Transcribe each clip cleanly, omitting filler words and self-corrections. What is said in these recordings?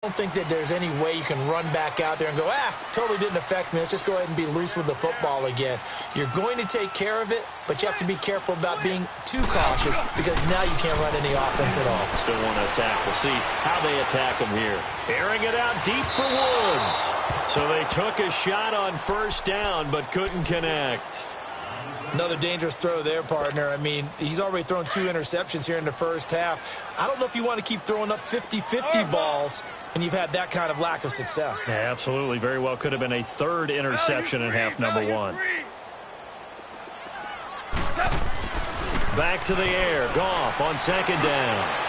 I don't think that there's any way you can run back out there and go, totally didn't affect me. Let's just go ahead and be loose with the football again. You're going to take care of it, but you have to be careful about being too cautious because now you can't run any offense at all. Still want to attack. We'll see how they attack them here. Airing it out deep for Woods. So they took a shot on first down but couldn't connect. Another dangerous throw there, partner. I mean, he's already thrown 2 interceptions here in the first half. I don't know if you want to keep throwing up 50-50 balls and you've had that kind of lack of success. Yeah, absolutely. Very well could have been a 3rd interception in half number 1. Back to the air. Goff on 2nd down.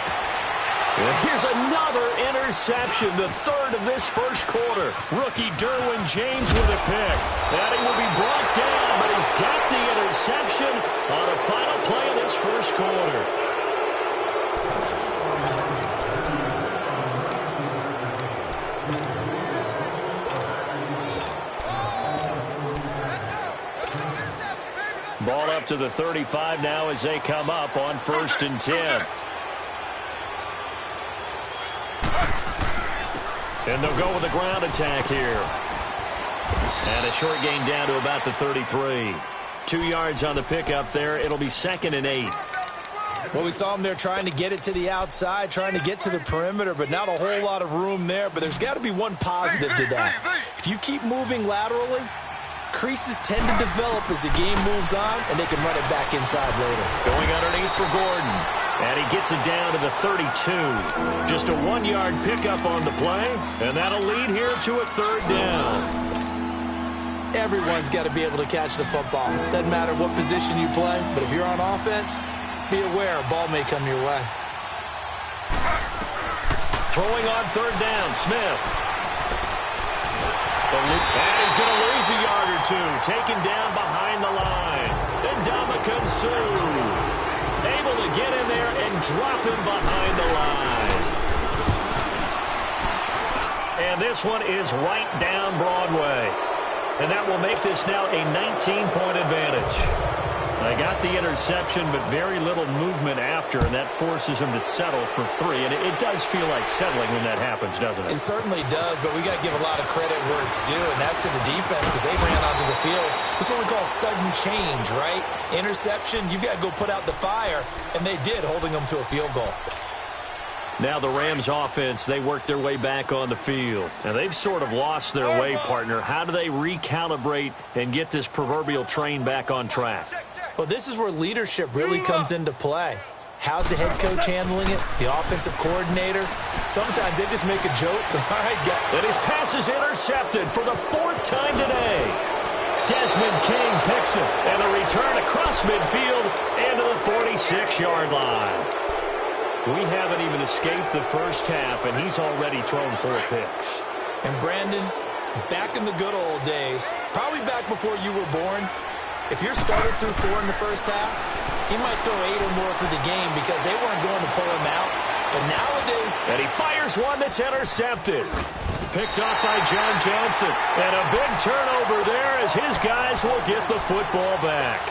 And here's another interception, the 3rd of this first quarter. Rookie Derwin James with a pick. And he will be brought down, but he's got the interception on a final play of this first quarter. Ball up to the 35 now as they come up on 1st and 10. And they'll go with a ground attack here. And a short gain down to about the 33. 2 yards on the pickup there. It'll be 2nd and 8. Well, we saw him there trying to get it to the outside, trying to get to the perimeter, but not a whole lot of room there. But there's got to be one positive to that. If you keep moving laterally, creases tend to develop as the game moves on, and they can run it back inside later. Going underneath for Gordon. And he gets it down to the 32. Just a 1-yard pickup on the play, and that'll lead here to a 3rd down. Everyone's got to be able to catch the football. Doesn't matter what position you play, but if you're on offense, be aware a ball may come your way. Throwing on 3rd down, Smith. And he's going to lose a yard or 2. Taken down behind the line. And Ndamukong Suh able to get in there and drop him behind the line. And this one is right down Broadway. And that will make this now a 19-point advantage. They got the interception, but very little movement after, and that forces him to settle for 3. And it does feel like settling when that happens, doesn't it? It certainly does, but we got to give a lot of credit where it's due, and that's to the defense because they ran onto the field. This is what we call sudden change, right? Interception, you've got to go put out the fire, and they did, holding them to a field goal. Now the Rams offense, they work their way back on the field. And they've sort of lost their way, partner. How do they recalibrate and get this proverbial train back on track? Well, this is where leadership really comes into play. How's the head coach handling it? The offensive coordinator? Sometimes they just make a joke. All right, guys. And his pass is intercepted for the 4th time today. Desmond King picks it. And a return across midfield into the 46-yard line. We haven't even escaped the first half, and he's already thrown 4 picks. And Brandon, back in the good old days, probably back before you were born, if your starter threw 4 in the first half, he might throw 8 or more for the game because they weren't going to pull him out. But nowadays... And he fires one that's intercepted. Picked off by John Johnson. And a big turnover there as his guys will get the football back.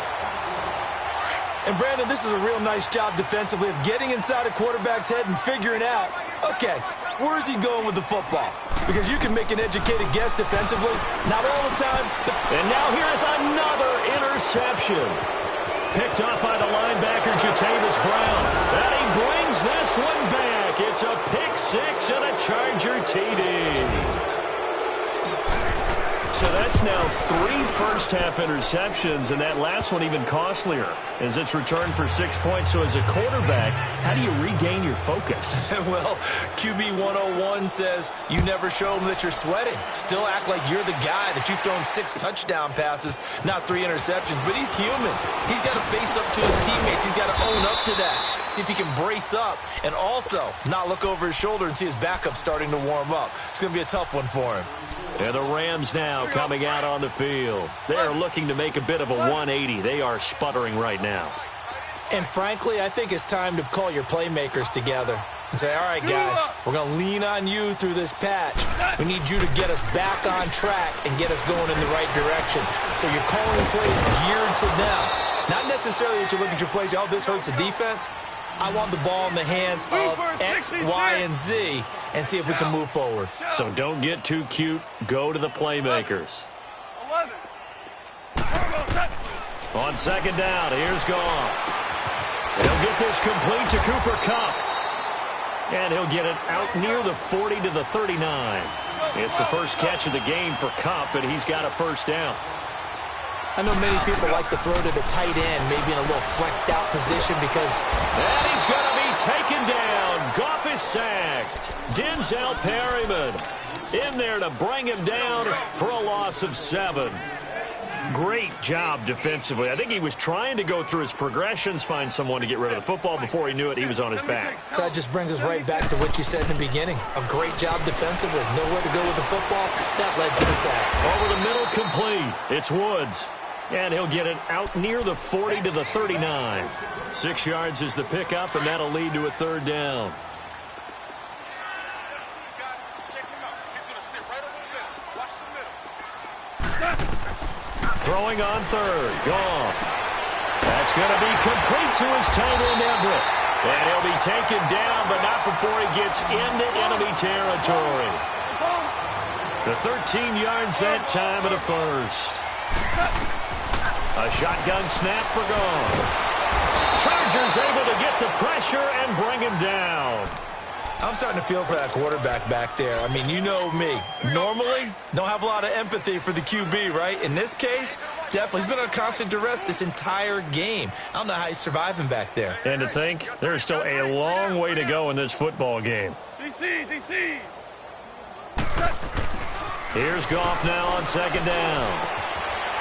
And, Brandon, this is a real nice job defensively of getting inside a quarterback's head and figuring out, okay, where's he going with the football? Because you can make an educated guess defensively. Not all the time. And now here's another interception. Picked off by the linebacker, Jatavis Brown. And he brings this one back. It's a pick 6 and a Charger TD. So that's now 3 first-half interceptions, and that last one even costlier as it's returned for 6 points. So as a quarterback, how do you regain your focus? Well, QB 101 says you never show them that you're sweating. Still act like you're the guy that you've thrown 6 touchdown passes, not 3 interceptions. But he's human. He's got to face up to his teammates. He's got to own up to that. See if he can brace up and also not look over his shoulder and see his backup starting to warm up. It's going to be a tough one for him. And the Rams now coming out on the field. They are looking to make a bit of a 180. They are sputtering right now. And frankly, I think it's time to call your playmakers together and say, all right, guys, we're going to lean on you through this patch. We need you to get us back on track and get us going in the right direction. So you're calling plays geared to them. Not necessarily that you look at your plays, oh, this hurts the defense. I want the ball in the hands of X, Y, and Z and see if we can move forward. So don't get too cute. Go to the playmakers. 11. On second down, here's Goff. He'll get this complete to Cooper Kupp. And he'll get it out near the 40 to the 39. It's the first catch of the game for Kupp, and he's got a first down. I know many people like to throw to the tight end, maybe in a little flexed out position because... And he's going to be taken down. Goff is sacked. Denzel Perryman in there to bring him down for a loss of 7. Great job defensively. I think he was trying to go through his progressions, find someone to get rid of the football. Before he knew it, he was on his back. So that just brings us right back to what you said in the beginning. A great job defensively. Nowhere to go with the football. That led to the sack. Over the middle, complete. It's Woods. And he'll get it out near the 40 to the 39. 6 yards is the pickup, and that'll lead to a third down. Throwing on third. Goff. That's going to be complete to his tight end, Everett. And he'll be taken down, but not before he gets into enemy territory. The 13 yards that time and a first. A shotgun snap for Goff. Chargers able to get the pressure and bring him down. I'm starting to feel for that quarterback back there. I mean, you know me. Normally, don't have a lot of empathy for the QB, right? In this case, definitely. He's been under constant duress this entire game. I don't know how he's surviving back there. And to think, there's still a long way to go in this football game. DC. Here's Goff now on second down.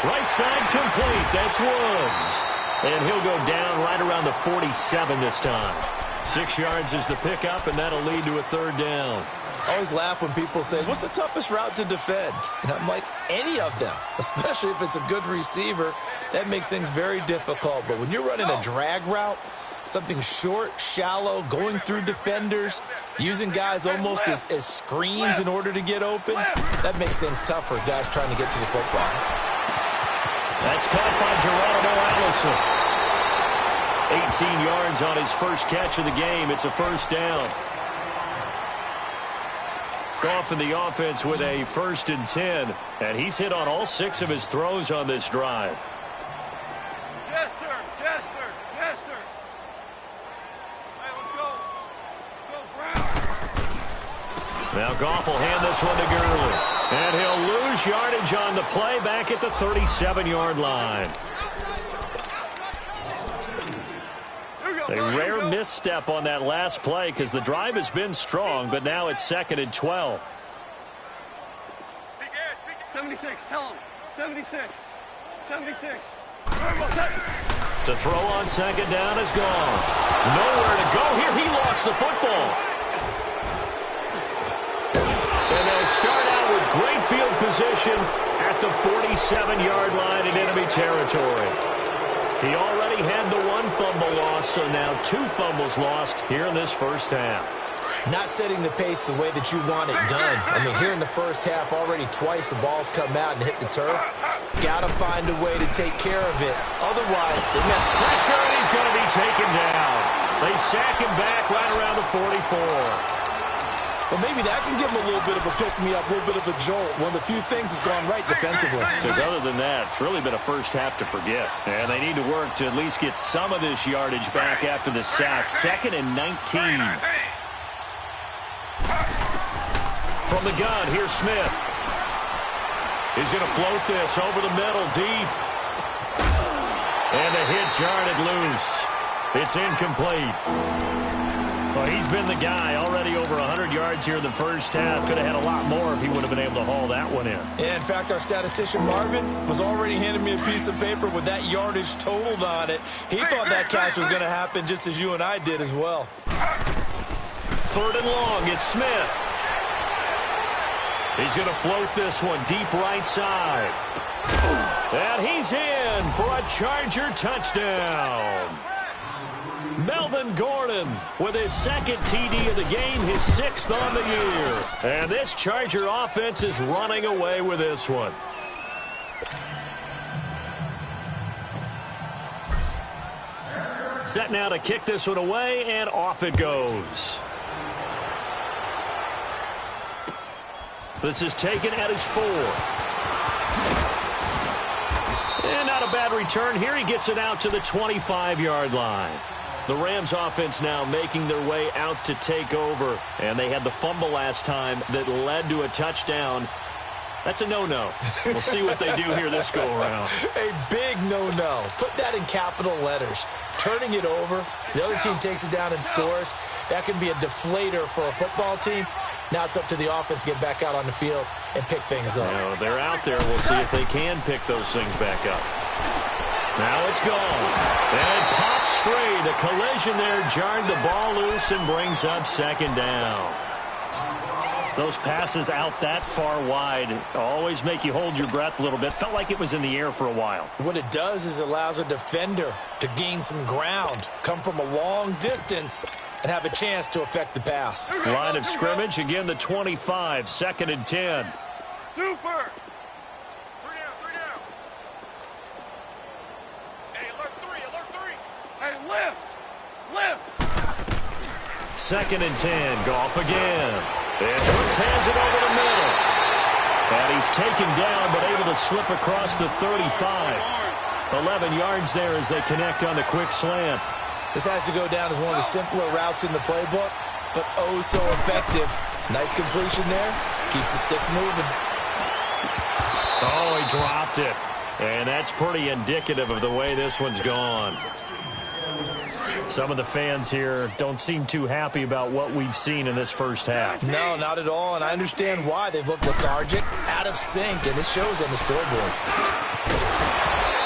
Right side complete. That's Woods. And he'll go down right around the 47 this time. 6 yards is the pickup, and that'll lead to a third down. I always laugh when people say, what's the toughest route to defend? And I'm like, any of them, especially if it's a good receiver. That makes things very difficult. But when you're running a drag route, something short, shallow, going through defenders, using guys almost as screens in order to get open, that makes things tough for guys trying to get to the football. That's caught by Geronimo Allison. 18 yards on his first catch of the game. It's a first down. Goff in the offense with a 1st and 10. And he's hit on all 6 of his throws on this drive. Jester. Hey, let's go. Brown. Now Goff will hand this one to Gurley. And he'll lose yardage on the play back at the 37-yard line. A rare misstep on that last play because the drive has been strong, but now it's 2nd and 12. 76, tell him. 76. To throw on second down is gone. Nowhere to go here. He lost the football. And they'll start out with great field position at the 47-yard line in enemy territory. He already had the 1 fumble loss, so now 2 fumbles lost here in this first half. Not setting the pace the way that you want it done. I mean, here in the first half, already twice the ball's come out and hit the turf. Got to find a way to take care of it. Otherwise, they got pressure, and he's going to be taken down. They sack him back right around the 44. Well, maybe that can give him a little bit of a pick-me-up, a little bit of a jolt. One of the few things that's gone right defensively. Because other than that, it's really been a first half to forget. And they need to work to at least get some of this yardage back after the sack. 2nd and 19. From the gun, here's Smith. He's going to float this over the middle, deep. And the hit jarred it loose. It's incomplete. Well, he's been the guy, already over 100 yards here in the first half. Could have had a lot more if he would have been able to haul that one in. Yeah, in fact, our statistician Marvin was already handing me a piece of paper with that yardage totaled on it. He thought that catch was going to happen just as you and I did as well. 3rd and long, it's Smith. He's going to float this one deep right side. And he's in for a Charger touchdown. Melvin Gordon with his 2nd TD of the game, his 6th on the year. And this Charger offense is running away with this one. Set now to kick this one away, and off it goes. This is taken at his 4. And not a bad return here. He gets it out to the 25-yard line. The Rams offense now making their way out to take over. And they had the fumble last time that led to a touchdown. That's a no-no. We'll see what they do here this go-around. A big no-no. Put that in capital letters. Turning it over, the other team takes it down and scores. That can be a deflator for a football team. Now it's up to the offense to get back out on the field and pick things up. Now they're out there. We'll see if they can pick those things back up. Now it's gone. And it pops free. The collision there jarred the ball loose and brings up second down. Those passes out that far wide always make you hold your breath a little bit. Felt like it was in the air for a while. What it does is it allows a defender to gain some ground, come from a long distance, and have a chance to affect the pass. Line of scrimmage, again the 25, 2nd and 10. Super. 3 down. Hey, alert 3. Hey, lift. 2nd and 10, Goff again. And Woods hands it over the middle. And he's taken down, but able to slip across the 35. 11 yards there as they connect on the quick slant. This has to go down as one of the simpler routes in the playbook, but oh so effective. Nice completion there. Keeps the sticks moving. Oh, he dropped it. And that's pretty indicative of the way this one's gone. Some of the fans here don't seem too happy about what we've seen in this first half. No, not at all, and I understand why. They've looked lethargic, out of sync, and it shows on the scoreboard.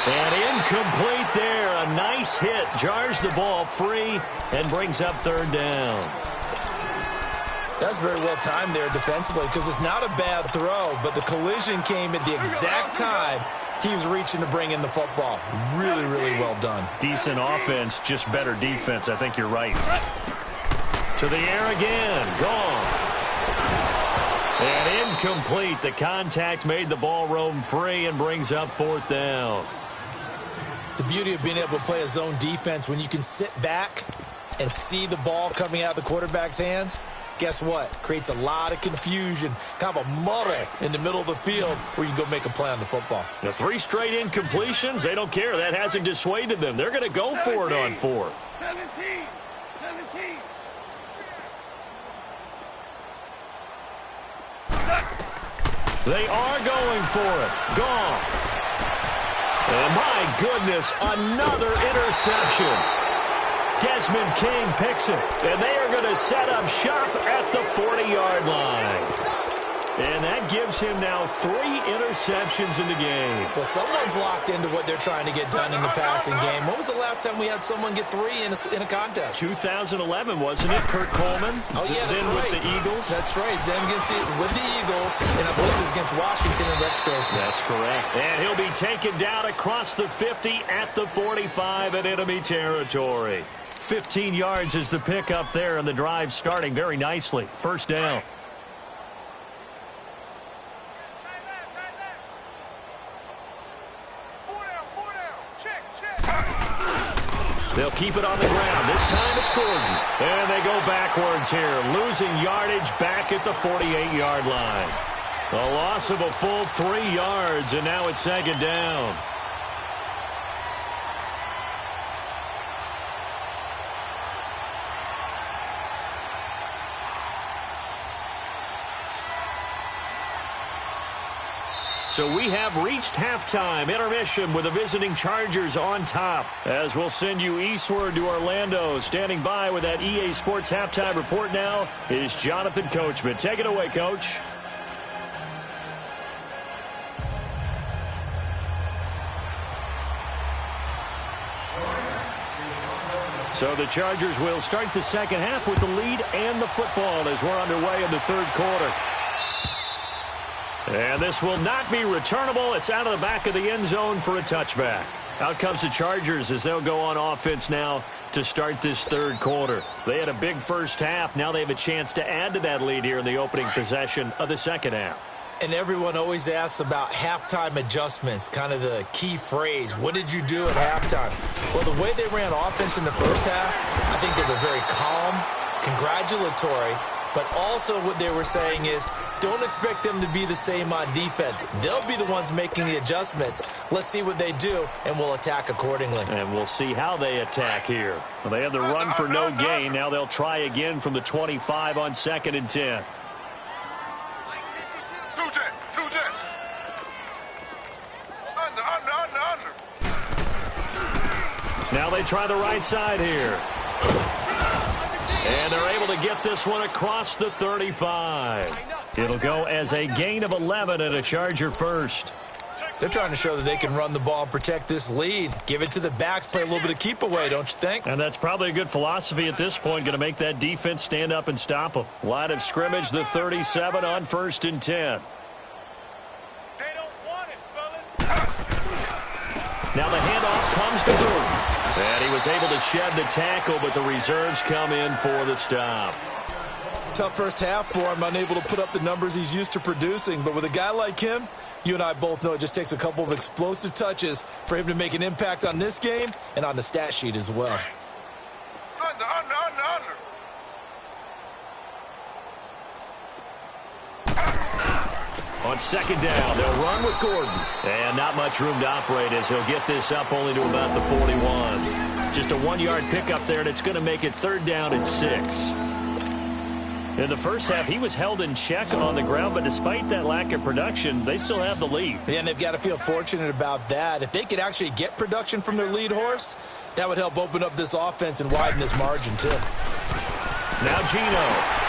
And incomplete there. A nice hit. Jars the ball free and brings up 3rd down. That's very well timed there defensively because it's not a bad throw, but the collision came at the exact time he was reaching to bring in the football. Really, really well done. Decent offense, just better defense. I think you're right. To the air again. Gone. And incomplete. The contact made the ball roam free and brings up 4th down. The beauty of being able to play a zone defense when you can sit back and see the ball coming out of the quarterback's hands, guess what? Creates a lot of confusion, kind of a muddle in the middle of the field where you can go make a play on the football. The 3 straight incompletions, they don't care. That hasn't dissuaded them. They're going to go for it on 4th. 17. They are going for it. Goff. And my goodness, another interception. Desmond King picks it, and they are going to set up shop at the 40-yard line. And that gives him now 3 interceptions in the game. Well, someone's locked into what they're trying to get done in the passing game. When was the last time we had someone get 3 in a contest? 2011, wasn't it? Kurt Coleman. Oh, yeah, that's then right. with the Eagles. That's right. Then with the Eagles, and I believe it was against Washington and Rex Grossman. That's correct. And he'll be taken down across the 50 at the 45 at enemy territory. 15 yards is the pickup there, and the drive starting very nicely. 1st down. They'll keep it on the ground. This time it's Gordon. And they go backwards here, losing yardage back at the 48-yard line. A loss of a full 3 yards, and now it's 2nd down. So we have reached halftime. Intermission with the visiting Chargers on top. As we'll send you eastward to Orlando. Standing by with that EA Sports halftime report now is Jonathan Coachman. Take it away, Coach. So the Chargers will start the second half with the lead and the football as we're underway in the 3rd quarter. And this will not be returnable. It's out of the back of the end zone for a touchback. Out comes the Chargers as they'll go on offense now to start this 3rd quarter. They had a big first half. Now they have a chance to add to that lead here in the opening possession of the second half. And everyone always asks about halftime adjustments, kind of the key phrase. What did you do at halftime? Well, the way they ran offense in the first half, I think they were very calm, congratulatory, but also what they were saying is don't expect them to be the same on defense. They'll be the ones making the adjustments. Let's see what they do, and we'll attack accordingly. And we'll see how they attack here. Well, they had the run for no gain. Now they'll try again from the 25 on 2nd and 10. Now they try the right side here. And they're able to get this one across the 35. It'll go as a gain of 11 and a Charger first. They're trying to show that they can run the ball and protect this lead. Give it to the backs, play a little bit of keep away, don't you think? And that's probably a good philosophy at this point, going to make that defense stand up and stop them. Line of scrimmage, the 37 on 1st and 10. They don't want it, fellas. Now the handoff comes to Goml. And he was able to shed the tackle, but the reserves come in for the stop. Tough first half for him, unable to put up the numbers he's used to producing. But with a guy like him, you and I both know it just takes a couple of explosive touches for him to make an impact on this game and on the stat sheet as well. Under. On 2nd down, they'll run with Gordon. And not much room to operate as he'll get this up only to about the 41. Just a 1-yard pickup there, and it's going to make it 3rd down and 6. In the first half, he was held in check on the ground, but despite that lack of production, they still have the lead. Yeah, and they've got to feel fortunate about that. If they could actually get production from their lead horse, that would help open up this offense and widen this margin, too. Now Gino.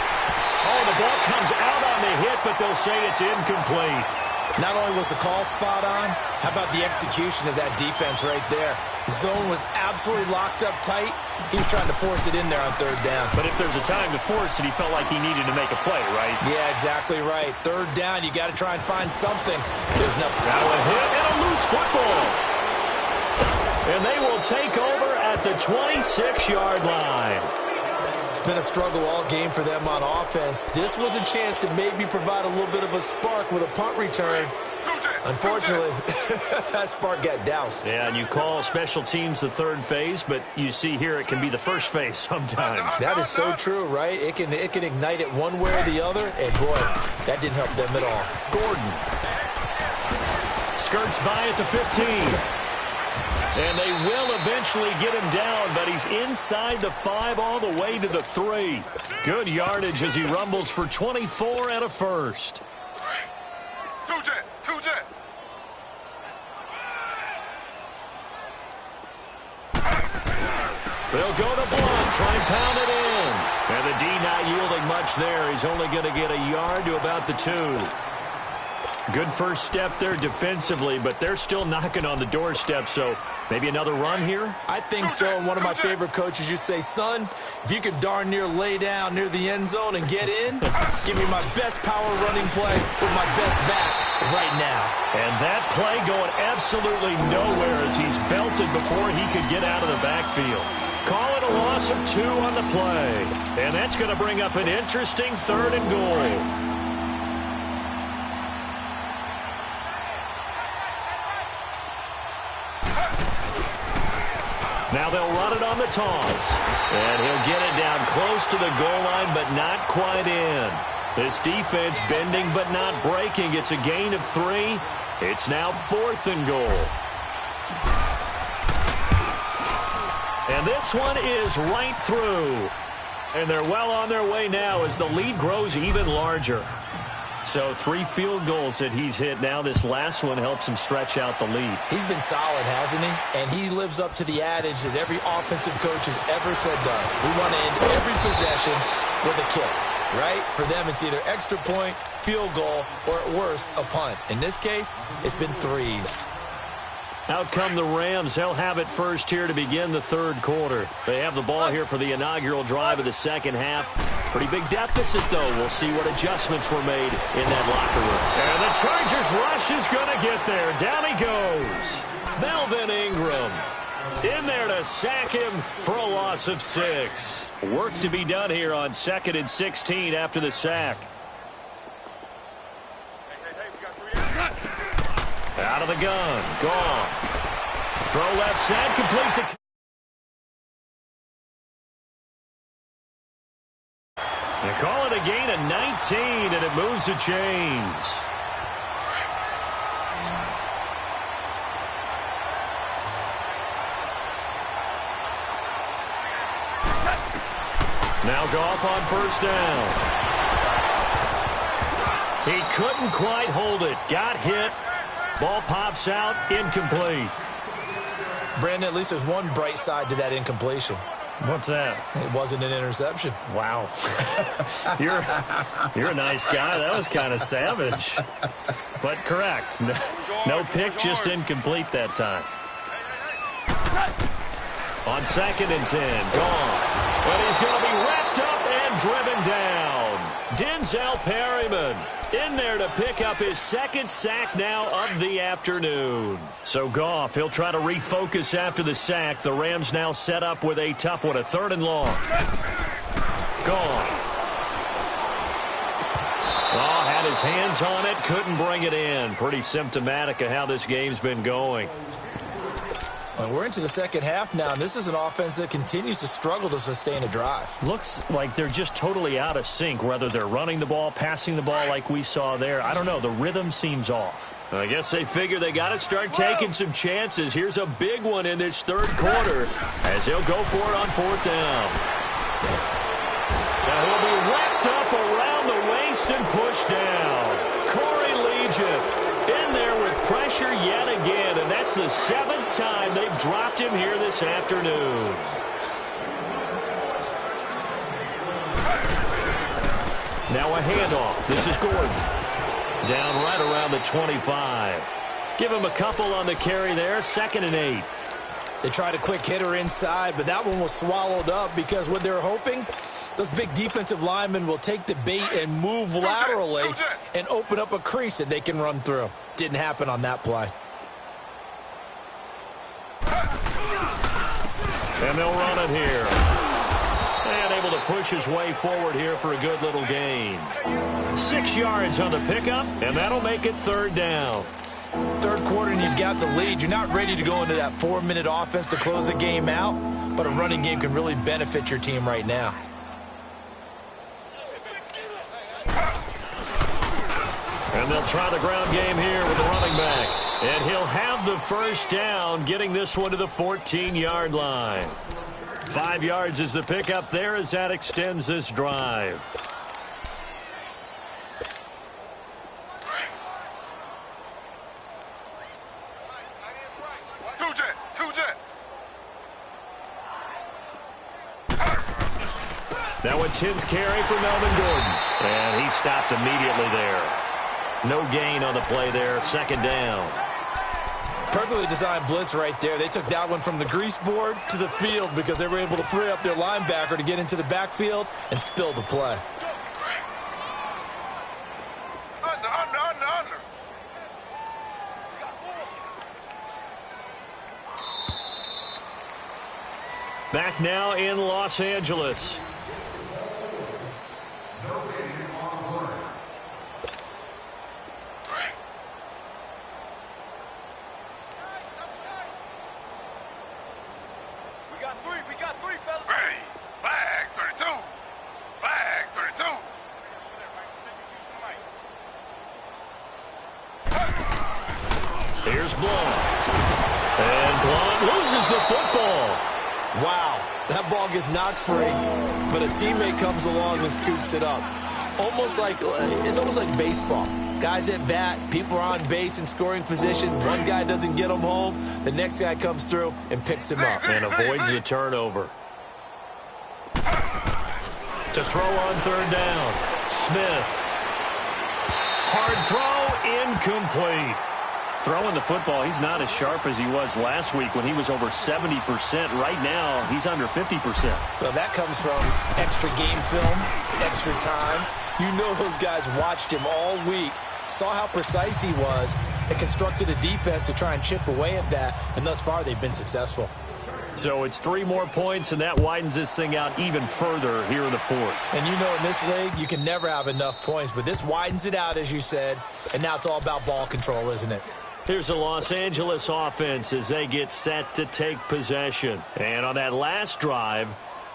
Oh, the ball comes out on the hit, but they'll say it's incomplete. Not only was the call spot on, how about the execution of that defense right there? Zone was absolutely locked up tight. He was trying to force it in there on 3rd down. But if there's a time to force it, he felt like he needed to make a play, right? Yeah, exactly right. 3rd down, you got to try and find something. There's nothing. Now a hit and a loose football. And they will take over at the 26-yard line. It's been a struggle all game for them on offense. This was a chance to maybe provide a little bit of a spark with a punt return. Unfortunately, that spark got doused. Yeah, and you call special teams the 3rd phase, but you see here it can be the 1st phase sometimes. That is so true, right? It can ignite it one way or the other, and boy, that didn't help them at all. Gordon skirts by at the 15. And they will eventually get him down, but he's inside the 5 all the way to the 3. Good yardage as he rumbles for 24 and a first. They'll go to block, try and pound it in. And the D not yielding much there. He's only going to get a yard to about the 2. Good first step there defensively, but they're still knocking on the doorstep, so maybe another run here? I think so. And one of my favorite coaches, you say, son, if you could darn near lay down near the end zone and get in, give me my best power running play with my best back right now. And that play going absolutely nowhere as he's belted before he could get out of the backfield. Call it a loss of 2 on the play. And that's going to bring up an interesting 3rd and goal. Now they'll run it on the toss. And he'll get it down close to the goal line, but not quite in. This defense bending but not breaking. It's a gain of 3. It's now 4th and goal. And this one is right through. And they're well on their way now as the lead grows even larger. So 3 field goals that he's hit now. This last one helps him stretch out the lead. He's been solid, hasn't he? And he lives up to the adage that every offensive coach has ever said to us. We want to end every possession with a kick, right? For them, it's either extra point, field goal, or at worst, a punt. In this case, it's been 3s. Out come the Rams. They'll have it first here to begin the 3rd quarter. They have the ball here for the inaugural drive of the 2nd half. Pretty big deficit, though. We'll see what adjustments were made in that locker room. And the Chargers rush is going to get there. Down he goes. Melvin Ingram in there to sack him for a loss of 6. Work to be done here on 2nd and 16 after the sack. Out of the gun. Gone. Throw left side. Complete to... They call it a gain of 19, and it moves the chains. Now Goff on first down. He couldn't quite hold it. Got hit. Ball pops out. Incomplete. Brandon, at least there's one bright side to that incompletion. What's that? It wasn't an interception. Wow. You're a nice guy. That was kind of savage. But correct. No pick, just incomplete that time. On 2nd and 10. Gone. But he's going to be wrapped up and driven down. Denzel Perryman in there to pick up his 2nd sack now of the afternoon. So Goff, he'll try to refocus after the sack. The Rams now set up with a tough one, a 3rd and long. Goff. Oh, had his hands on it, couldn't bring it in. Pretty symptomatic of how this game's been going. Well, we're into the second half now, and this is an offense that continues to struggle to sustain a drive. Looks like they're just totally out of sync, whether they're running the ball, passing the ball like we saw there. I don't know. The rhythm seems off. I guess they figure they got to start taking some chances. Here's a big one in this 3rd quarter as he'll go for it on 4th down. Now he'll be wrapped up around the waist and pushed down. Corey Legion in there with pressure yet again, and that's the 7th time they've dropped him here this afternoon. Now a handoff. This is Gordon. Down right around the 25. Give him a couple on the carry there. 2nd and 8. They tried a quick hitter inside, but that one was swallowed up because what they're hoping, those big defensive linemen will take the bait and move laterally and open up a crease that they can run through. Didn't happen on that play. And they'll run it here. And able to push his way forward here for a good little gain. 6 yards on the pickup, and that'll make it 3rd down. 3rd quarter and you've got the lead. You're not ready to go into that 4-minute offense to close the game out, but a running game can really benefit your team right now. And they'll try the ground game here with the running back. And he'll have the 1st down, getting this one to the 14-yard line. 5 yards is the pickup there as that extends this drive. Now a 10th carry for Melvin Gordon. And he stopped immediately there. No gain on the play there. 2nd down. Perfectly designed blitz right there. They took that one from the grease board to the field because they were able to free up their linebacker to get into the backfield and spill the play. Under. Back now in Los Angeles. We got three, fellas. Hey, flag 32. Flag 32. Here's Blunt. And Blunt loses the football. Wow, that ball gets knocked free, but a teammate comes along and scoops it up. It's almost like baseball. Guys at bat, people are on base in scoring position. One guy doesn't get him home. The next guy comes through and picks him up. And avoids the turnover. To throw on 3rd down. Smith. Hard throw, incomplete. Throwing the football, he's not as sharp as he was last week when he was over 70%. Right now, he's under 50%. Well, that comes from extra game film, extra time. You know those guys watched him all week, saw how precise he was, and constructed a defense to try and chip away at that, and thus far they've been successful. So it's 3 more points, and that widens this thing out even further here in the 4th. And you know in this league, you can never have enough points, but this widens it out, as you said, and now it's all about ball control, isn't it? Here's the Los Angeles offense as they get set to take possession. And on that last drive,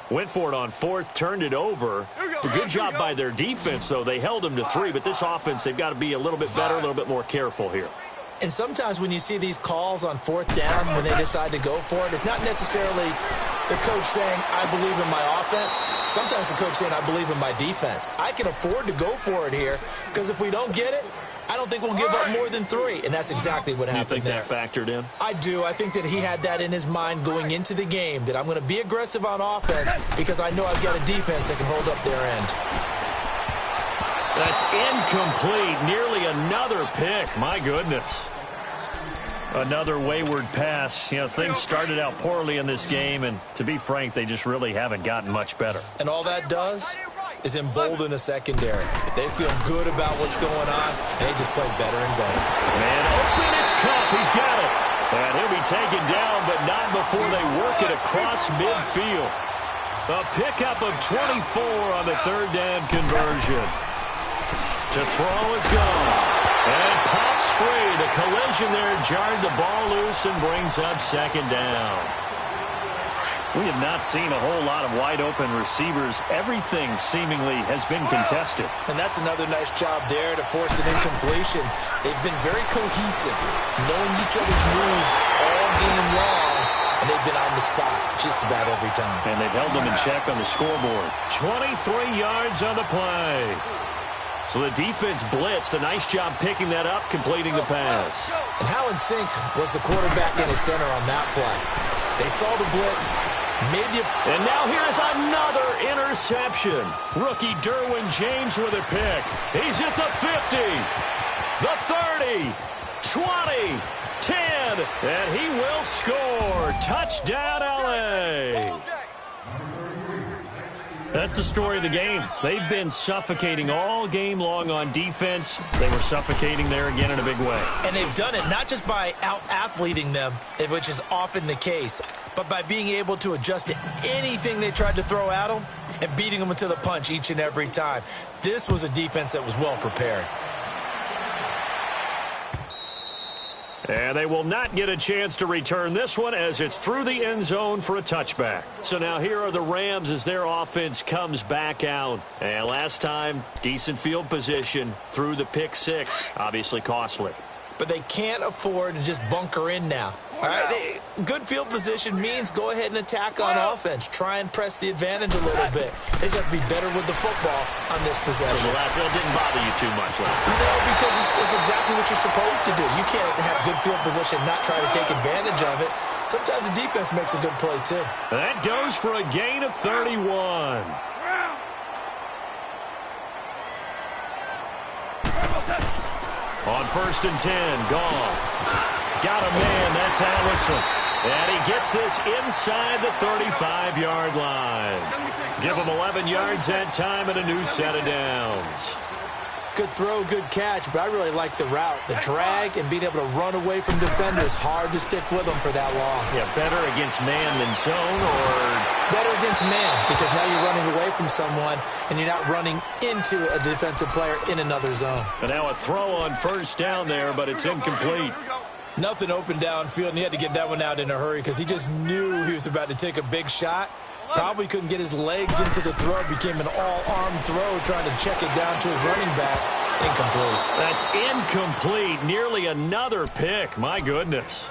went for it on fourth, turned it over. A good job by their defense, though. They held them to 3, but this offense, they've got to be a little bit better, a little bit more careful here. And sometimes when you see these calls on fourth down, when they decide to go for it, it's not necessarily the coach saying, I believe in my offense. Sometimes the coach saying, I believe in my defense. I can afford to go for it here because if we don't get it, I don't think we'll give up more than 3, and that's exactly what happened there. You think that factored in? I do. I think that he had that in his mind going into the game, that I'm going to be aggressive on offense because I know I've got a defense that can hold up their end. That's incomplete. Nearly another pick. My goodness. Another wayward pass. You know, things started out poorly in this game, and to be frank, they just really haven't gotten much better. And all that does is embolden a secondary. They feel good about what's going on, and they just play better and better. And open, it's Cup. He's got it. And he'll be taken down, but not before they work it across midfield. A pickup of 24 on the third down conversion. To throw is gone. And pops free. The collision there jarred the ball loose and brings up second down. We have not seen a whole lot of wide-open receivers. Everything seemingly has been contested. And that's another nice job there to force an incompletion. They've been very cohesive, knowing each other's moves all game long, and they've been on the spot just about every time. And they've held them in check on the scoreboard. 23 yards on the play. So the defense blitzed. A nice job picking that up, completing the pass. And how in sync was the quarterback in his center on that play? They saw the blitz. And now here is another interception. Rookie Derwin James with a pick. He's at the 50, the 30, 20, 10, and he will score. Touchdown, L.A. That's the story of the game. They've been suffocating all game long on defense. They were suffocating there again in a big way. And they've done it not just by out-athleting them, which is often the case, but by being able to adjust to anything they tried to throw at them and beating them into the punch each and every time. This was a defense that was well prepared. And they will not get a chance to return this one as it's through the end zone for a touchback. So now here are the Rams as their offense comes back out. And last time, decent field position through the pick 6. Obviously costly. But they can't afford to just bunker in now. All right, good field position means go ahead and attack on offense. Try and press the advantage a little bit. They just have to be better with the football on this possession. So the last one didn't bother you too much last time? No, because it's exactly what you're supposed to do. You can't have good field position and not try to take advantage of it. Sometimes the defense makes a good play, too. That goes for a gain of 31. On 1st and 10, Goml. Got a man, that's Allison. And he gets this inside the 35-yard line. Give him 11 yards that time and a new set of downs. Good throw, good catch, but I really like the route. The drag and being able to run away from defenders, hard to stick with them for that long. Yeah, better against man than zone, or better against man, because now you're running away from someone and you're not running into a defensive player in another zone. And now a throw on 1st down there, but it's incomplete. Nothing open downfield, and he had to get that one out in a hurry because he just knew he was about to take a big shot. Probably couldn't get his legs into the throw. Became an all-arm throw trying to check it down to his running back. Incomplete. That's incomplete. Nearly another pick. My goodness.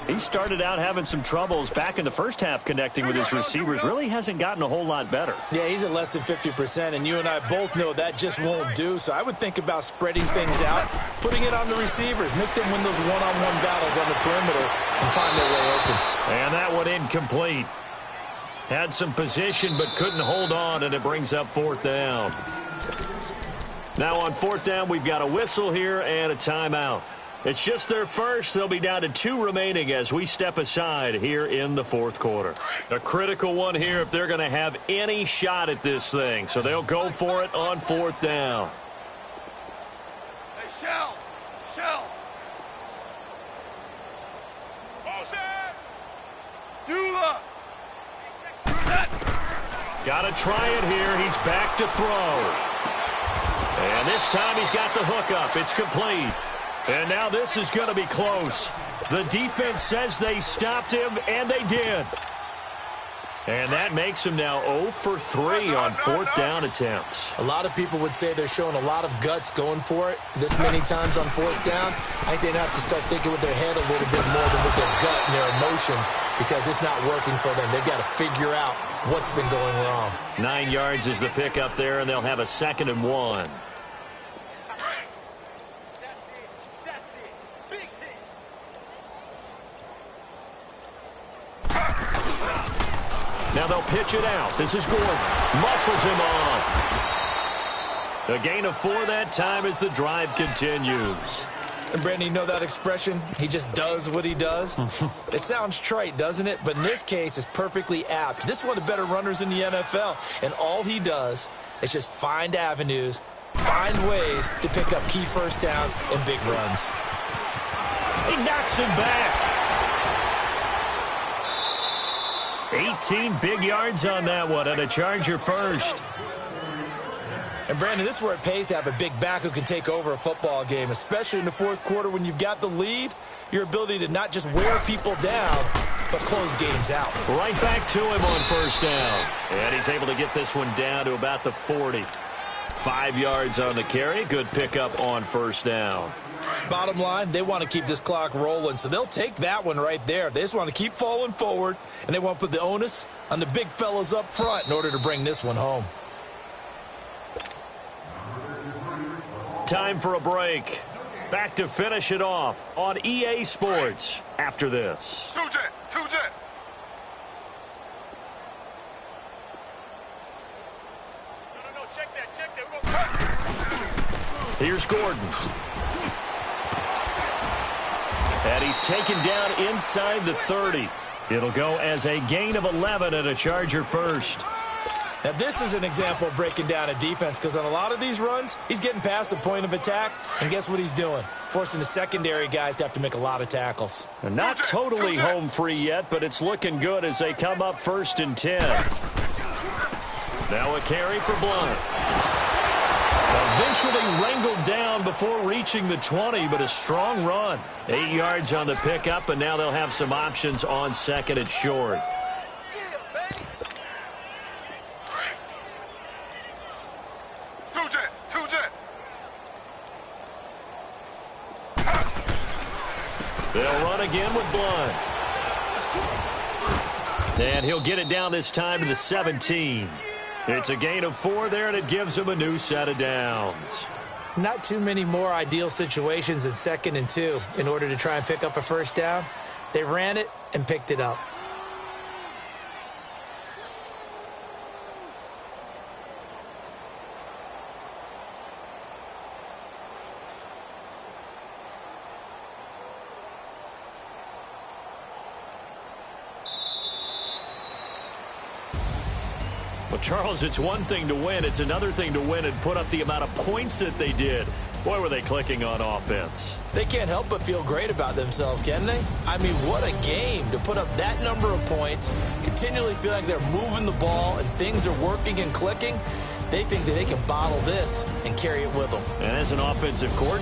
He started out having some troubles back in the first half connecting with his receivers. Really hasn't gotten a whole lot better. Yeah, he's at less than 50%, and you and I both know that just won't do. So I would think about spreading things out, putting it on the receivers, make them win those one-on-one battles on the perimeter and find their way open. And that one incomplete. Had some position but couldn't hold on, and it brings up 4th down. Now on 4th down, we've got a whistle here and a timeout. It's just their first. They'll be down to 2 remaining as we step aside here in the 4th quarter. A critical one here if they're going to have any shot at this thing. So they'll go for it on 4th down. Hey, Shell. Tula. Got to try it here. He's back to throw. And this time he's got the hook up. It's complete. And now this is going to be close. The defense says they stopped him, and they did. And that makes him now 0 for 3 on fourth down attempts. A lot of people would say they're showing a lot of guts going for it this many times on fourth down. I think they'd have to start thinking with their head a little bit more than with their gut and their emotions because it's not working for them. They've got to figure out what's been going wrong. 9 yards is the pickup there, and they'll have a 2nd and 1. Now they'll pitch it out. This is Gordon. Muscles him off. A gain of 4 that time as the drive continues. And, Brandon, you know that expression? He just does what he does? It sounds trite, doesn't it? But in this case, it's perfectly apt. This is one of the better runners in the NFL. And all he does is just find avenues, find ways to pick up key first downs and big runs. He knocks him back. 18 big yards on that one, and a Charger first. And, Brandon, this is where it pays to have a big back who can take over a football game, especially in the fourth quarter when you've got the lead. Your ability to not just wear people down, but close games out. Right back to him on first down. And he's able to get this one down to about the 40. 5 yards on the carry. Good pickup on first down. Bottom line, they want to keep this clock rolling, so they'll take that one right there. They just want to keep falling forward, and they want to put the onus on the big fellas up front in order to bring this one home. Time for a break. Back to finish it off on EA Sports after this. Two jet. No, check that. We're gonna... Here's Gordon. And he's taken down inside the 30. It'll go as a gain of 11 and a Charger first. Now, this is an example of breaking down a defense because on a lot of these runs, he's getting past the point of attack, and guess what he's doing? Forcing the secondary guys to have to make a lot of tackles. And not totally home free yet, but it's looking good as they come up 1st and 10. Now a carry for Blunt. Eventually wrangled down before reaching the 20, but a strong run. 8 yards on the pickup, and now they'll have some options on 2nd and short. Two jet. They'll run again with Blunt. And he'll get it down this time to the 17. It's a gain of 4 there, and it gives him a new set of downs. Not too many more ideal situations in 2nd and 2 in order to try and pick up a first down. They ran it and picked it up. Well, Charles, it's one thing to win. It's another thing to win and put up the amount of points that they did. Boy, were they clicking on offense. They can't help but feel great about themselves, can they? I mean, what a game to put up that number of points, continually feel like they're moving the ball and things are working and clicking. They think that they can bottle this and carry it with them. And as an offensive coordinator,